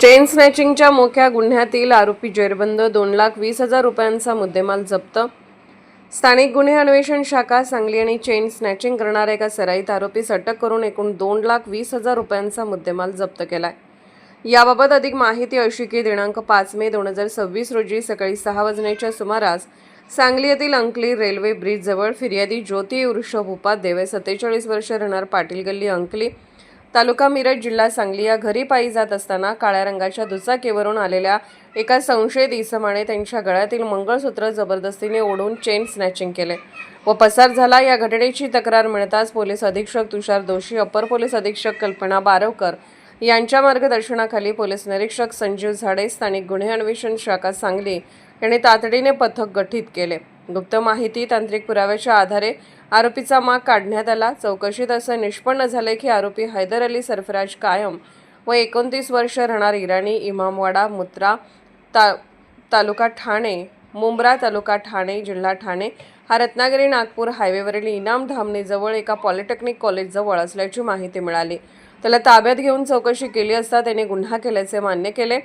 Chain स्नॅचिंगच्या मोठ्या गुन्ह्यातील आरोपी जेरबंद 2,20,000 रुपयांचा मुद्देमाल जप्त। स्थानिक गुन्हे अन्वेषण शाखा सांगली आणि चेन स्नॅचिंग करणाऱ्या एका सराईत आरोपीस अटक करून एकूण 2,20,000 रुपयांचा मुद्देमाल जप्त केलाय। याबाबत अधिक माहिती अशी की दिनांक 5 मे 2026 रोजी सकाळी 6 वाजण्याच्या सुमारास सांगली येथील अंकली रेल्वे ब्रिज जवळ फिर्यादी ज्योती वृषभ उपाध्ये वय 47 वर्ष राहणार पाटील गल्ली अंकली तालुका मिरज जिल्हा सांगली या घरी पायी जात असताना काळ्या रंगाच्या दुचाकीवरून आलेल्या एका संशयित इसमाने त्यांच्या गळ्यातील मंगळसूत्र जबरदस्तीने ओढून चेन स्नॅचिंग केले व पसार झाला। या घटनेची तक्रार मिळताच पोलीस अधीक्षक तुषार दोशी, अपर पोलीस अधीक्षक कल्पना बारवकर यांच्या मार्गदर्शनाखाली पोलीस निरीक्षक संजीव झाडे, स्थानिक गुन्हे अन्वेषण शाखा सांगली यांनी तातडीने पथक गठीत केले। गुप्त माहिती तांत्रिक पुराव्याच्या आधारे आरोपीचा माग काढण्यात आला। चौकशीत असं निष्पन्न झाले की आरोपी हैदर अली सरफराज कायम व 29 वर्ष राहणार इराणी इमामवाडा तालुका ठाणे मुंब्रा तालुका ठाणे जिल्हा ठाणे हा रत्नागिरी नागपूर हायवेवरील इनाम धामणी जवळ एका पॉलिटेक्निक कॉलेज जवळ असल्याची माहिती मिळाली। त्याला ताब्यात घेऊन चौकशी केली असता त्याने गुन्हा केल्याचे मान्य केले।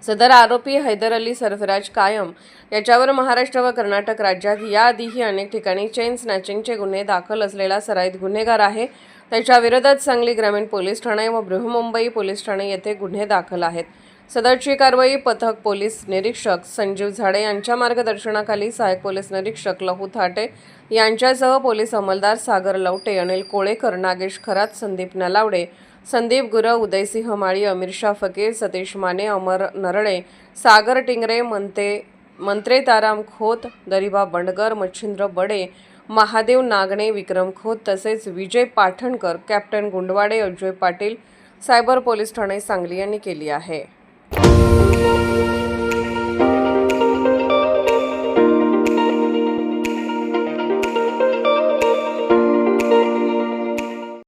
सदर आरोपी हैदर अली सरफराज कायम याच्यावर महाराष्ट्र व कर्नाटक राज्यात याआधीही अनेक ठिकाणी चेन स्नॅचिंगचे गुन्हे दाखल असलेला सराईत गुन्हेगार आहे। त्याच्या विरोधात सांगली ग्रामीण पोलीस ठाणे व बृहन्मुंबई पोलीस ठाणे येथे गुन्हे दाखल आहेत। सदरची कारवाई पथक पोलीस निरीक्षक संजीव झाडे यांच्या मार्गदर्शनाखाली सहाय्यक पोलीस निरीक्षक लहू थाटे यांच्यासह पोलीस अंमलदार सागर लवटे, अनिल कोळेकर, नागेश खरात, संदीप नलावडे, संदीप गुरव, उदयसिंह माळी, अमीरशाह फकीर, सतीश माने, अमर नरळे, सागर टिंगरे, मंत्रे ताराम खोत, दरिबा बंडगर, मच्छिंद्र बडे, महादेव नागणे, विक्रम खोत तसेच Vijay Pathankar, captain Gundwade, Ajay Patil cyber police ठाणे सांगली यांनी केली आहे।